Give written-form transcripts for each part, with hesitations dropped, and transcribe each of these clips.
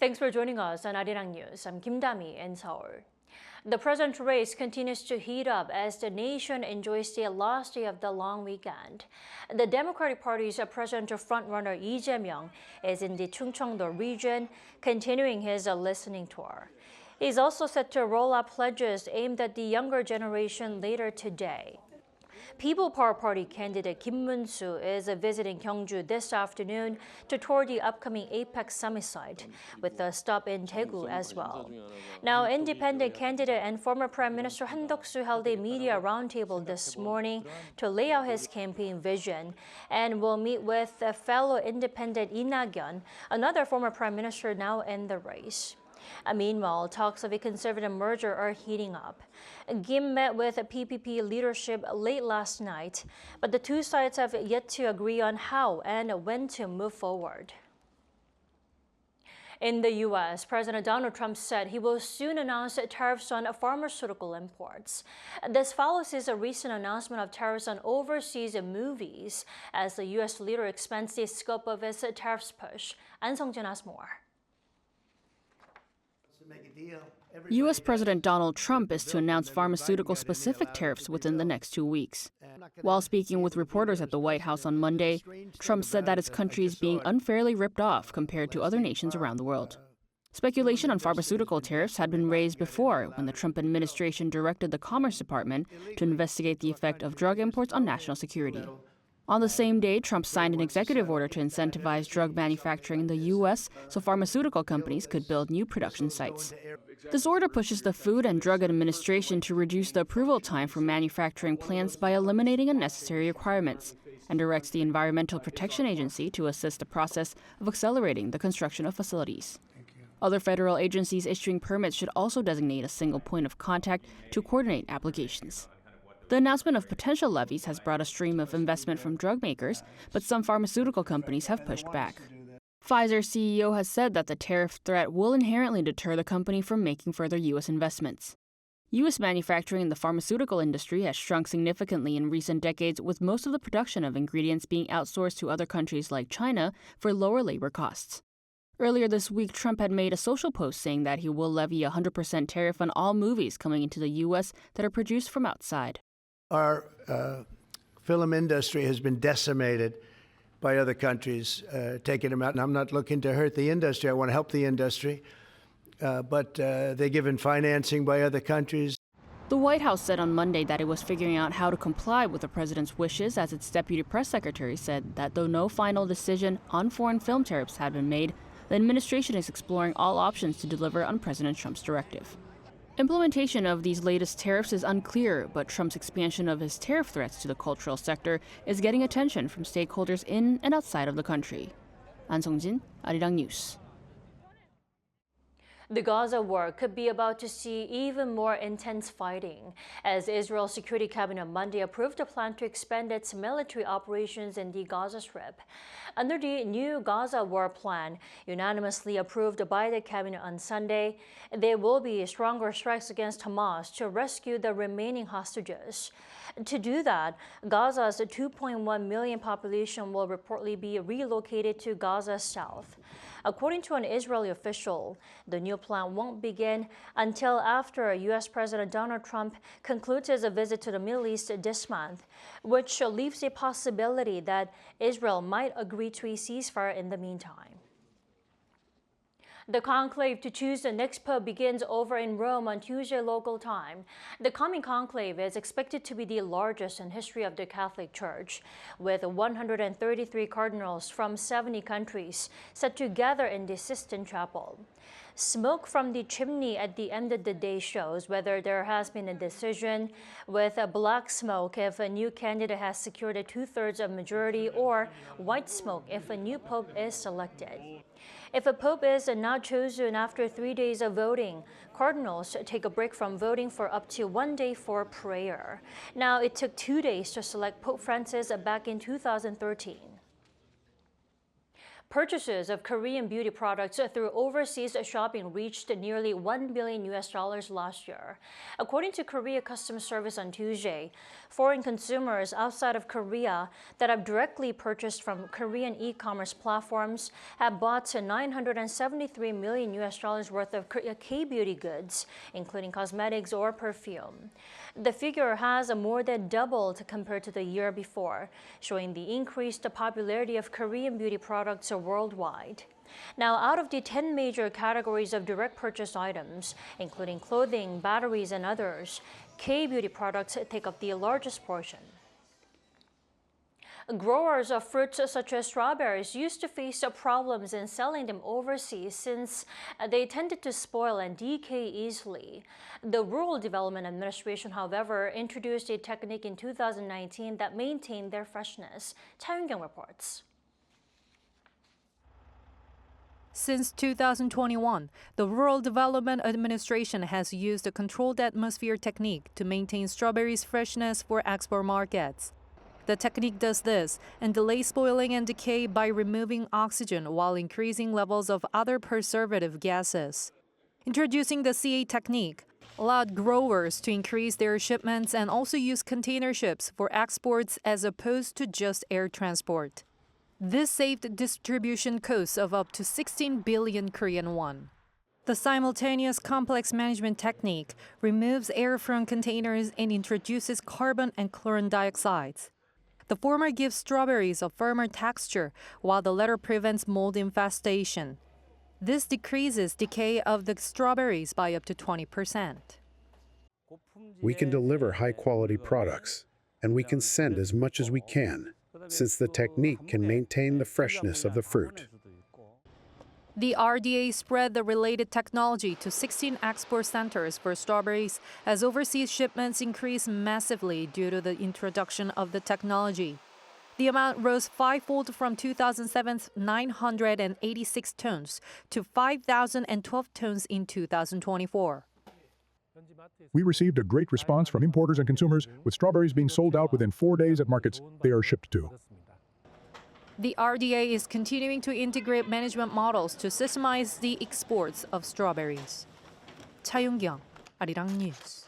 Thanks for joining us on Arirang News. I'm Kim Dami in Seoul. The presidential race continues to heat up as the nation enjoys the last day of the long weekend. The Democratic Party's presidential frontrunner Lee Jae-myung is in the Chungcheong-do region, continuing his listening tour. He's also set to roll out pledges aimed at the younger generation later today. People Power Party candidate Kim Moon-soo is visiting Gyeongju this afternoon to tour the upcoming APEC summit site, with a stop in Daegu as well. Now, independent candidate and former Prime Minister Han Duck-soo held a media roundtable this morning to lay out his campaign vision, and will meet with fellow independent Lee Na-gyun, another former Prime Minister now in the race. Meanwhile, talks of a conservative merger are heating up. Kim met with PPP leadership late last night, but the two sides have yet to agree on how and when to move forward. In the U.S., President Donald Trump said he will soon announce tariffs on pharmaceutical imports. This follows his recent announcement of tariffs on overseas movies, as the U.S. leader expands the scope of his tariffs push. An Sung-jin has more. U.S. President Donald Trump is to announce pharmaceutical-specific tariffs within the next 2 weeks. While speaking with reporters at the White House on Monday, Trump said that his country is being unfairly ripped off compared to other nations around the world. Speculation on pharmaceutical tariffs had been raised before, when the Trump administration directed the Commerce Department to investigate the effect of drug imports on national security. On the same day, Trump signed an executive order to incentivize drug manufacturing in the U.S. so pharmaceutical companies could build new production sites. This order pushes the Food and Drug Administration to reduce the approval time for manufacturing plants by eliminating unnecessary requirements, and directs the Environmental Protection Agency to assist the process of accelerating the construction of facilities. Other federal agencies issuing permits should also designate a single point of contact to coordinate applications. The announcement of potential levies has brought a stream of investment from drug makers, but some pharmaceutical companies have pushed back. Pfizer's CEO has said that the tariff threat will inherently deter the company from making further U.S. investments. U.S. manufacturing in the pharmaceutical industry has shrunk significantly in recent decades, with most of the production of ingredients being outsourced to other countries like China for lower labor costs. Earlier this week, Trump had made a social post saying that he will levy a 100% tariff on all movies coming into the U.S. that are produced from outside. Our film industry has been decimated by other countries, taking them out. And I'm not looking to hurt the industry. I want to help the industry. But they're given financing by other countries. The White House said on Monday that it was figuring out how to comply with the president's wishes, as its deputy press secretary said that though no final decision on foreign film tariffs had been made, the administration is exploring all options to deliver on President Trump's directive. Implementation of these latest tariffs is unclear, but Trump's expansion of his tariff threats to the cultural sector is getting attention from stakeholders in and outside of the country. An Sung-jin, Arirang News. The Gaza war could be about to see even more intense fighting, as Israel's Security Cabinet on Monday approved a plan to expand its military operations in the Gaza Strip. Under the new Gaza war plan, unanimously approved by the cabinet on Sunday, there will be stronger strikes against Hamas to rescue the remaining hostages. To do that, Gaza's 2.1 million population will reportedly be relocated to Gaza's south. According to an Israeli official, the new plan won't begin until after U.S. President Donald Trump concludes his visit to the Middle East this month, which leaves a possibility that Israel might agree to a ceasefire in the meantime. The conclave to choose the next pope begins over in Rome on Tuesday local time. The coming conclave is expected to be the largest in history of the Catholic Church, with 133 cardinals from 70 countries set to gather in the Sistine Chapel. Smoke from the chimney at the end of the day shows whether there has been a decision, with a black smoke if a new candidate has secured a 2/3 of majority, or white smoke if a new pope is selected. If a pope is not chosen after 3 days of voting, cardinals take a break from voting for up to 1 day for prayer. Now, it took 2 days to select Pope Francis back in 2013. Purchases of Korean beauty products through overseas shopping reached nearly $1 billion last year. According to Korea Customs Service on Tuesday, foreign consumers outside of Korea that have directly purchased from Korean e-commerce platforms have bought $973 million worth of K-beauty goods, including cosmetics or perfume. The figure has more than doubled compared to the year before, showing the increased popularity of Korean beauty products worldwide. Now, out of the 10 major categories of direct purchase items, including clothing, batteries, and others, K-beauty products take up the largest portion. Growers of fruits such as strawberries used to face problems in selling them overseas since they tended to spoil and decay easily. The Rural Development Administration, however, introduced a technique in 2019 that maintained their freshness. Cha Yun-kyung reports. Since 2021, the Rural Development Administration has used a controlled atmosphere technique to maintain strawberries' freshness for export markets. The technique does this and delays spoiling and decay by removing oxygen while increasing levels of other preservative gases. Introducing the CA technique allowed growers to increase their shipments and also use container ships for exports as opposed to just air transport. This saved distribution costs of up to 16 billion Korean won. The simultaneous complex management technique removes air from containers and introduces carbon and chlorine dioxides. The former gives strawberries a firmer texture, while the latter prevents mold infestation. This decreases decay of the strawberries by up to 20%. We can deliver high-quality products, and we can send as much as we can, since the technique can maintain the freshness of the fruit. The RDA spread the related technology to 16 export centers for strawberries as overseas shipments increased massively due to the introduction of the technology. The amount rose fivefold from 2007's 986 tons to 5,012 tons in 2024. We received a great response from importers and consumers, with strawberries being sold out within 4 days at markets they are shipped to. The RDA is continuing to integrate management models to systemize the exports of strawberries. Cha Yun-kyung, Arirang News.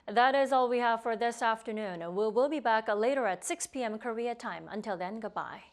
That is all we have for this afternoon. We will be back later at 6 p.m. Korea time. Until then, goodbye.